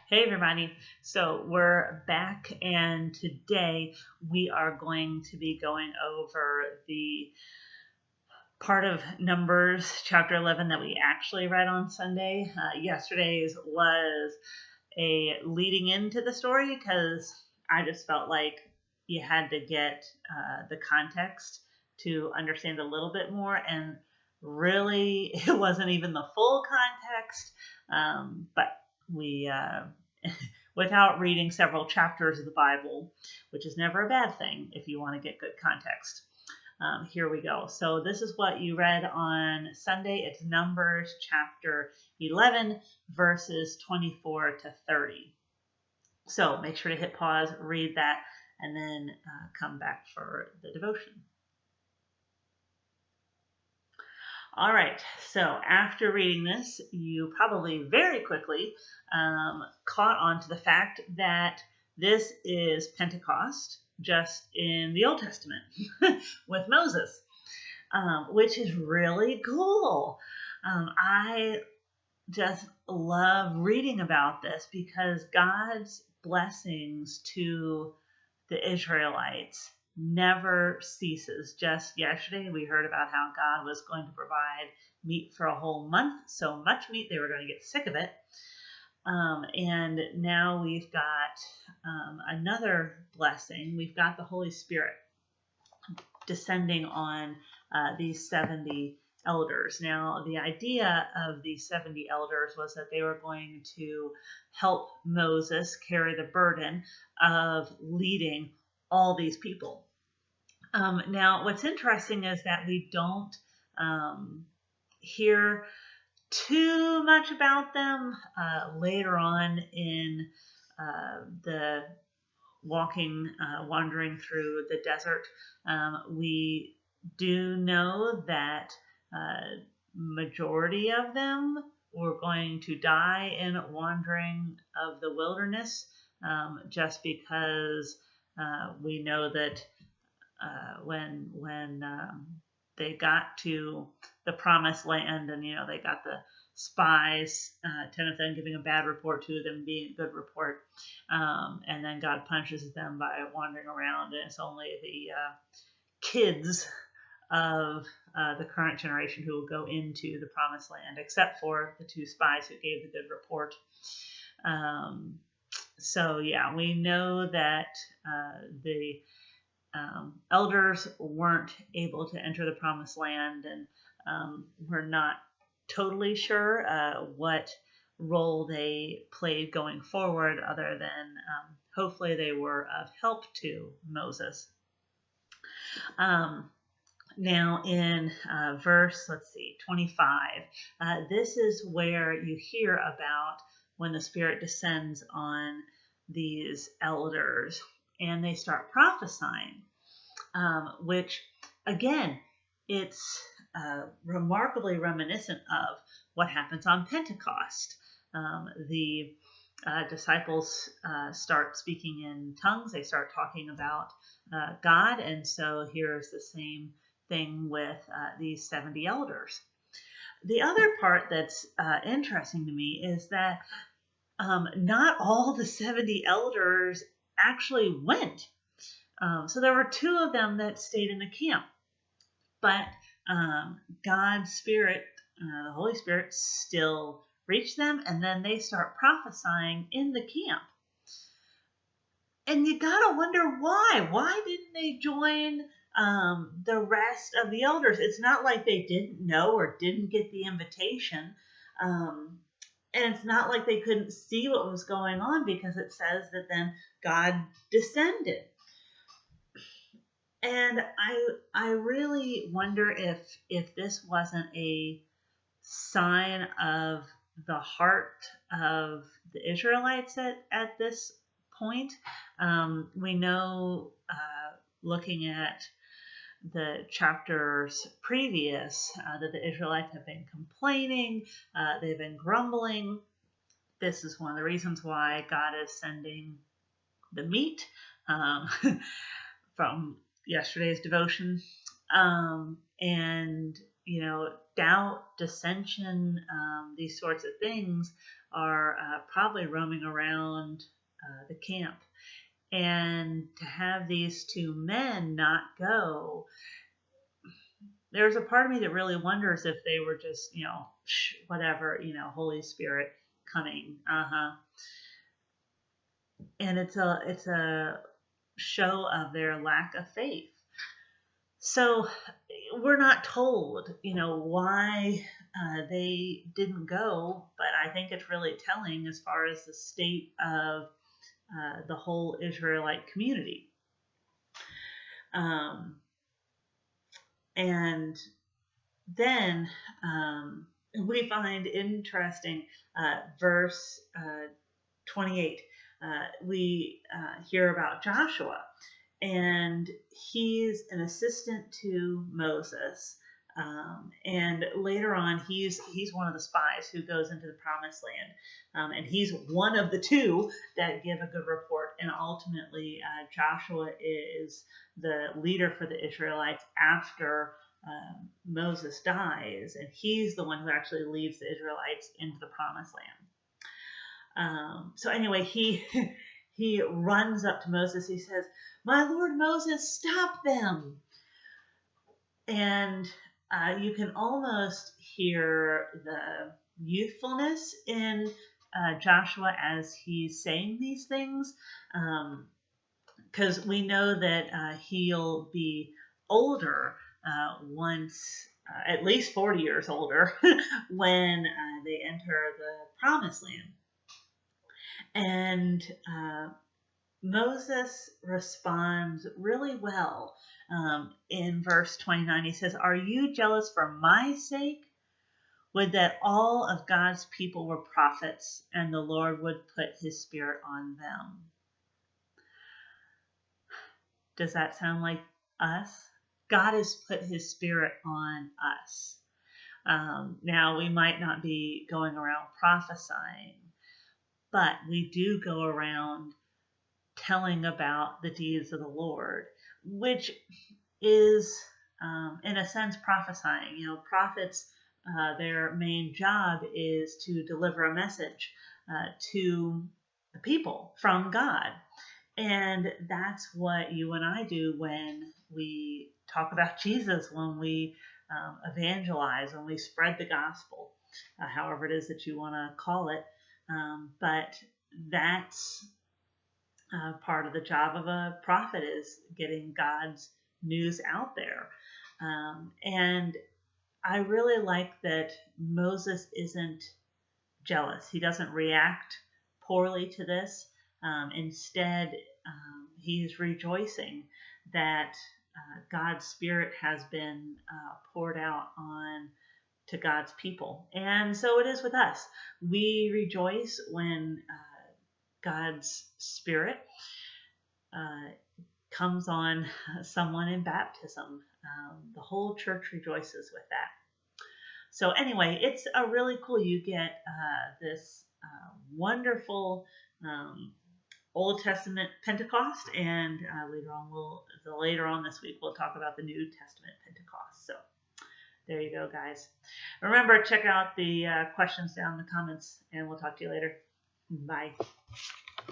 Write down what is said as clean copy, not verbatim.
Hey everybody, so we're back and today we are going to be going over the part of Numbers chapter 11 that we actually read on Sunday. Yesterday's was a leading into the story because I just felt like you had to get the context to understand a little bit more, and really it wasn't even the full context, but we without reading several chapters of the Bible, which is never a bad thing if you want to get good context. Here we go. So this is what you read on Sunday. It's Numbers chapter 11, verses 24 to 30. So make sure to hit pause, read that, and then come back for the devotion. All right, so after reading this, you probably very quickly caught on to the fact that this is Pentecost, just in the Old Testament with Moses, which is really cool. I just love reading about this because God's blessings to the Israelites never ceases. Just yesterday we heard about how God was going to provide meat for a whole month, so much meat they were going to get sick of it. And now we've got another blessing. We've got the Holy Spirit descending on these 70 elders. Now, the idea of these 70 elders was that they were going to help Moses carry the burden of leading all these people. Now, what's interesting is that we don't hear too much about them later on in the wandering through the desert. We do know that majority of them were going to die in wandering of the wilderness, just because we know that when they got to the promised land, and they got the spies, 10 of them giving a bad report, 2 of them being a good report, and then God punishes them by wandering around, and it's only the kids of the current generation who will go into the promised land, except for the 2 spies who gave the good report. So yeah, we know that the elders weren't able to enter the promised land, and we're not totally sure what role they played going forward, other than hopefully they were of help to Moses. Now in verse, 25, this is where you hear about when the Spirit descends on these elders and they start prophesying, which, again, it's remarkably reminiscent of what happens on Pentecost. The disciples start speaking in tongues. They start talking about God, and so here's the same thing with these 70 elders. The other part that's interesting to me is that not all the 70 elders actually went. So there were 2 of them that stayed in the camp, but God's Spirit, the Holy Spirit, still reached them, and then they start prophesying in the camp. And you gotta wonder why. Why didn't they join the rest of the elders? It's not like they didn't know or didn't get the invitation. And it's not like they couldn't see what was going on, because it says that then God descended. And I really wonder if this wasn't a sign of the heart of the Israelites at this point. We know, looking at the chapters previous, that the Israelites have been complaining, they've been grumbling. This is one of the reasons why God is sending the meat from yesterday's devotion. And doubt, dissension, these sorts of things are probably roaming around the camp. And to have these two men not go, there's a part of me that really wonders if they were just, whatever, Holy Spirit coming. And it's a show of their lack of faith. So we're not told, why they didn't go, but I think it's really telling as far as the state of the whole Israelite community. And then we find interesting verse 28. We hear about Joshua, and he's an assistant to Moses. And later on, he's one of the spies who goes into the promised land. And he's one of the two that give a good report. And ultimately, Joshua is the leader for the Israelites after Moses dies. And he's the one who actually leads the Israelites into the promised land. So anyway, he runs up to Moses. He says, "My Lord Moses, stop them." And you can almost hear the youthfulness in Joshua as he's saying these things, because we know that he'll be older once, at least 40 years older, when they enter the promised land. And Moses responds really well. In verse 29, he says, "Are you jealous for my sake? Would that all of God's people were prophets, and the Lord would put his spirit on them." Does that sound like us? God has put his spirit on us. Now, we might not be going around prophesying, but we do go around telling about the deeds of the Lord, which is, in a sense, prophesying. Prophets, their main job is to deliver a message to the people from God. And that's what you and I do when we talk about Jesus, when we evangelize, when we spread the gospel, however it is that you want to call it. But that's part of the job of a prophet, is getting God's news out there. And I really like that Moses isn't jealous. He doesn't react poorly to this. Instead, he's rejoicing that God's Spirit has been poured out on to God's people. And so it is with us. We rejoice when God's Spirit comes on someone in baptism. The whole church rejoices with that. So anyway, it's a really cool. You get this wonderful Old Testament Pentecost, and later on this week we'll talk about the New Testament Pentecost. So there you go, guys. Remember, check out the questions down in the comments, and we'll talk to you later. Bye.